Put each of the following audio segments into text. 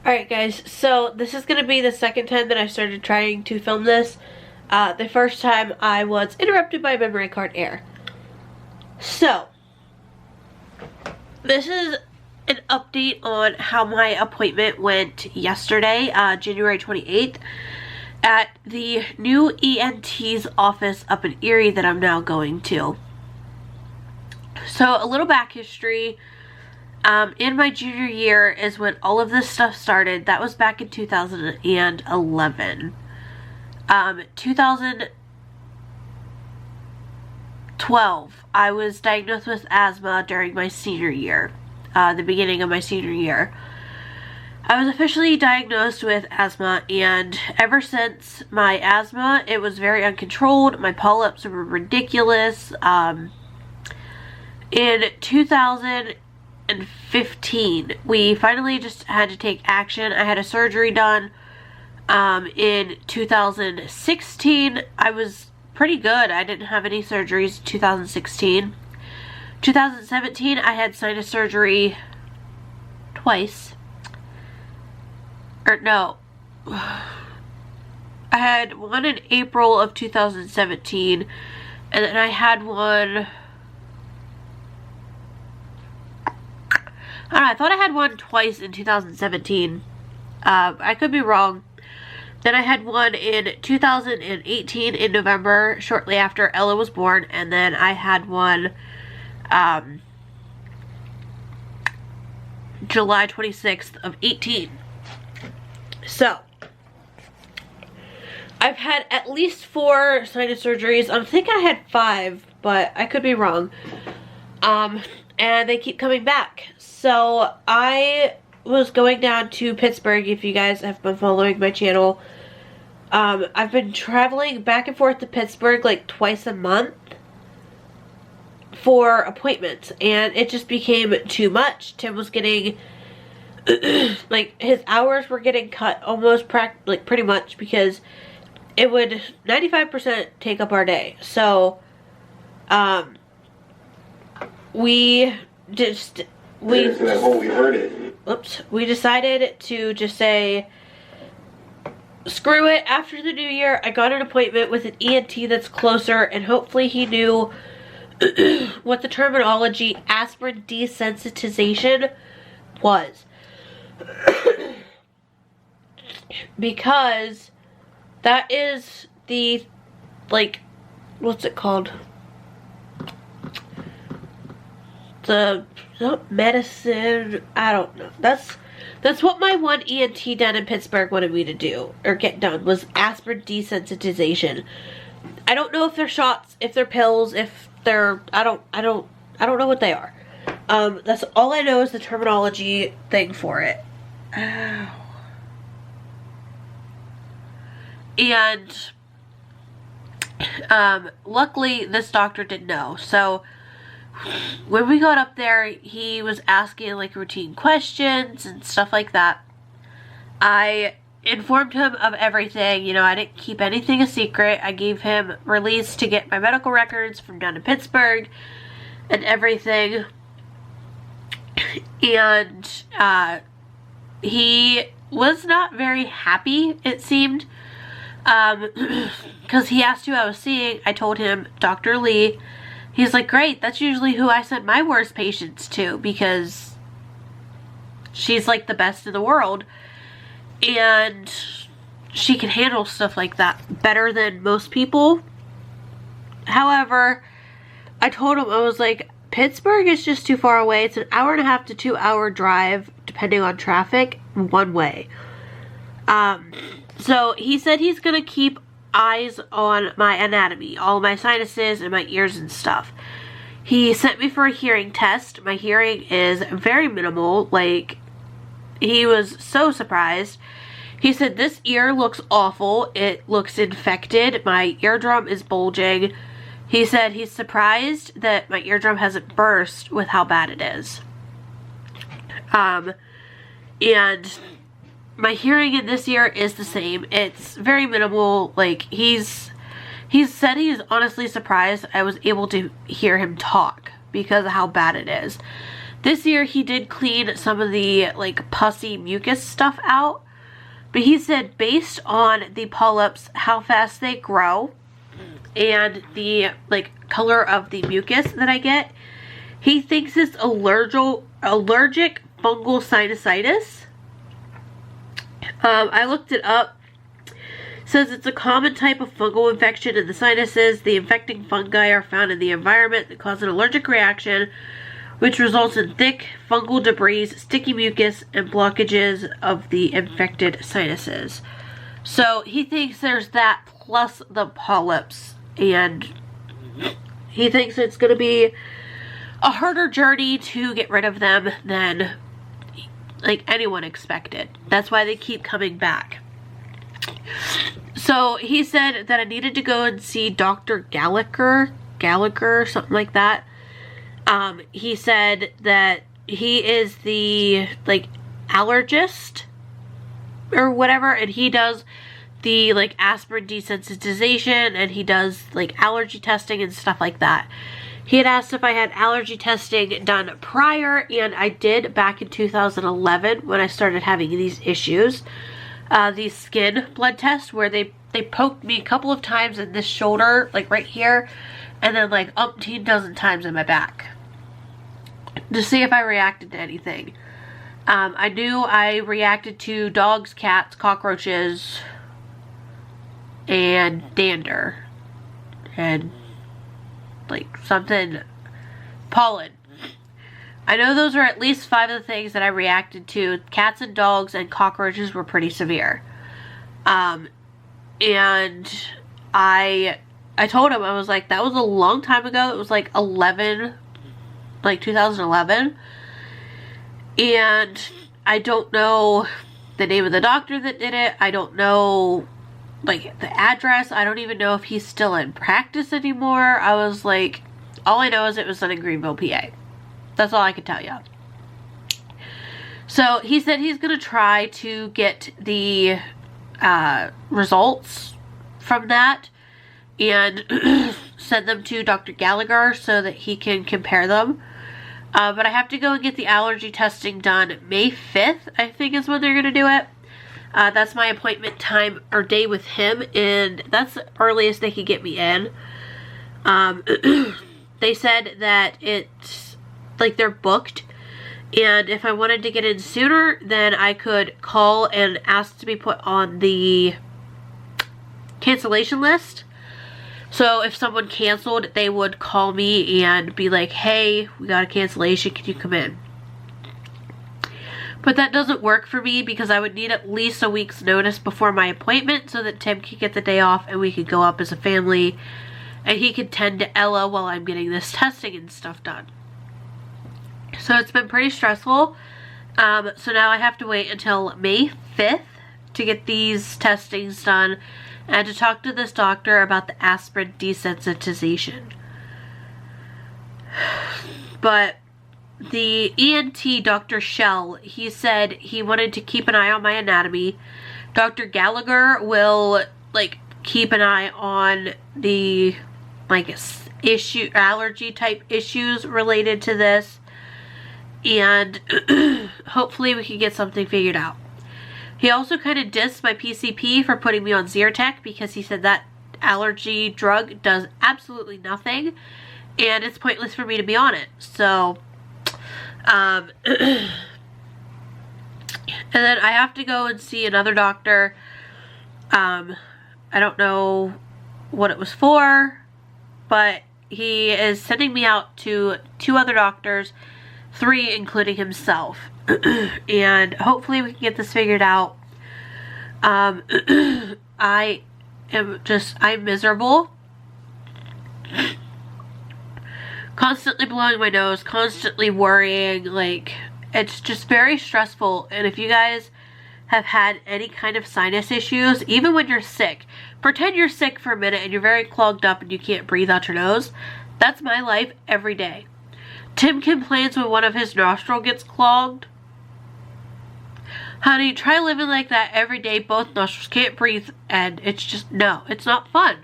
Alright guys, so this is going to be the second time that I started trying to film this. The first time I was interrupted by memory card error. So, this is an update on how my appointment went yesterday, January 28th, at the new ENT's office up in Erie that I'm now going to. So, a little back history. In my junior year is when all of this stuff started. That was back in 2011. 2012, I was diagnosed with asthma during my senior year, the beginning of my senior year. I was officially diagnosed with asthma, and ever since my asthma, it was very uncontrolled. My polyps were ridiculous. In 2015, we finally just had to take action. I had a surgery done. In 2016, I was pretty good. I didn't have any surgeries in 2016. 2017, I had sinus surgery twice. Or no. I had one in April of 2017, and then I had one... I don't know, I thought I had one twice in 2017. I could be wrong. Then I had one in 2018 in November, shortly after Ella was born, and then I had one July 26th of 18. So, I've had at least 4 sinus surgeries. I'm thinking I had 5, but I could be wrong. And they keep coming back. So I was going down to Pittsburgh, if you guys have been following my channel. I've been traveling back and forth to Pittsburgh like twice a month for appointments, and it just became too much. Tim was getting like his hours were getting cut almost pretty much, because it would 95% take up our day. So we decided to just say, screw it. After the new year, I got an appointment with an ENT that's closer, and hopefully he knew what the terminology aspirin desensitization was. Because that is the, like, what's it called? The medicine, I don't know. That's what my one ENT down in Pittsburgh wanted me to do, or get done, was aspirin desensitization. I don't know if they're shots, if they're pills, if they're, I don't know what they are. That's all I know is the terminology thing for it. Ow. And luckily this doctor didn't know. So when we got up there, he was asking like routine questions and stuff like that. I informed him of everything. You know, I didn't keep anything a secret. I gave him release to get my medical records from down in Pittsburgh and everything. And he was not very happy, it seemed. Because he asked who I was seeing. I told him Dr. Lee. He's like, great, that's usually who I send my worst patients to, because she's like the best in the world, and she can handle stuff like that better than most people. However, I told him, I was like, Pittsburgh is just too far away. It's an 1.5 to 2 hour drive, depending on traffic, one way. So he said he's gonna keep eyes on my anatomy, all my sinuses and my ears and stuff. He sent me for a hearing test. My hearing is very minimal. Like, he was so surprised. He said, this ear looks awful. It looks infected. My eardrum is bulging. He said he's surprised that my eardrum hasn't burst with how bad it is. And my hearing in this ear is the same. It's very minimal. Like, he said he's honestly surprised I was able to hear him talk because of how bad it is. This year he did clean some of the like pussy mucus stuff out, but he said based on the polyps, how fast they grow, and the like color of the mucus that I get, he thinks it's allergic fungal sinusitis. I looked it up. Says it's a common type of fungal infection in the sinuses. The infecting fungi are found in the environment that cause an allergic reaction, which results in thick fungal debris, sticky mucus, and blockages of the infected sinuses. So he thinks there's that plus the polyps, and he thinks it's going to be a harder journey to get rid of them than like anyone expected. That's why they keep coming back. So he said that I needed to go and see Dr. Gallagher, something like that. He said that he is the like allergist or whatever, and he does the like aspirin desensitization, and he does like allergy testing and stuff like that. He had asked if I had allergy testing done prior, and I did back in 2011 when I started having these issues. These skin blood tests where they poked me a couple of times in this shoulder, like right here, and then like umpteen dozen times in my back to see if I reacted to anything. I knew I reacted to dogs, cats, cockroaches, and dander, and like something, pollen. I know those are at least 5 of the things that I reacted to. Cats and dogs and cockroaches were pretty severe. And I told him, I was like, that was a long time ago. It was like 2011. And I don't know the name of the doctor that did it. I don't know like the address. I don't even know if he's still in practice anymore. I was like, all I know is it was done in Greenville, PA. That's all I can tell you. So he said he's going to try to get the results from that and send them to Dr. Gallagher so that he can compare them. But I have to go and get the allergy testing done May 5th, I think is when they're going to do it. That's my appointment time or day with him, and that's the earliest they could get me in. They said that it's like they're booked, and if I wanted to get in sooner, then I could call and ask to be put on the cancellation list. So if someone canceled, they would call me and be like, hey, we got a cancellation, can you come in? But that doesn't work for me because I would need at least a week's notice before my appointment so that Tim could get the day off and we could go up as a family, and he could tend to Ella while I'm getting this testing and stuff done. So it's been pretty stressful. So now I have to wait until May 5th to get these testings done and to talk to this doctor about the aspirin desensitization. But the ENT, Dr. Shell, he said he wanted to keep an eye on my anatomy. Dr. Gallagher will like keep an eye on the like allergy type issues related to this. And hopefully we can get something figured out. He also kind of dissed my PCP for putting me on Zyrtec because he said that allergy drug does absolutely nothing and it's pointless for me to be on it. So, and then I have to go and see another doctor. I don't know what it was for, but he is sending me out to 2 other doctors, 3 including himself, and hopefully we can get this figured out. I'm miserable, constantly blowing my nose, constantly worrying, like it's just very stressful. And if you guys have had any kind of sinus issues, even when you're sick, pretend you're sick for a minute and you're very clogged up and you can't breathe out your nose. That's my life every day. Tim complains when one of his nostrils gets clogged. Honey, try living like that every day. Both nostrils can't breathe, and it's just, no, it's not fun.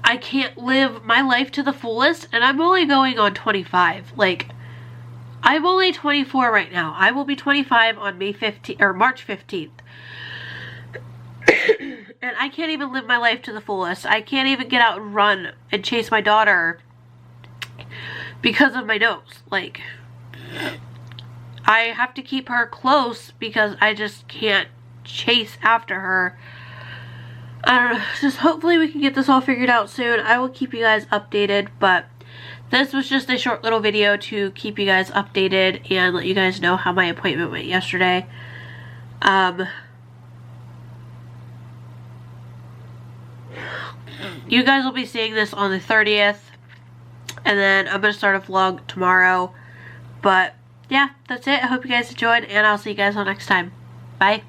I can't live my life to the fullest, and I'm only going on 25. Like, I'm only 24 right now. I will be 25 on May 15th or March 15th. And I can't even live my life to the fullest. I can't even get out and run and chase my daughter because of my nose. Like, I have to keep her close because I just can't chase after her. I don't know. Just hopefully we can get this all figured out soon. I will keep you guys updated, but this was just a short little video to keep you guys updated and let you guys know how my appointment went yesterday. You guys will be seeing this on the 30th, and then I'm going to start a vlog tomorrow. But yeah, that's it. I hope you guys enjoyed, and I'll see you guys all next time. Bye.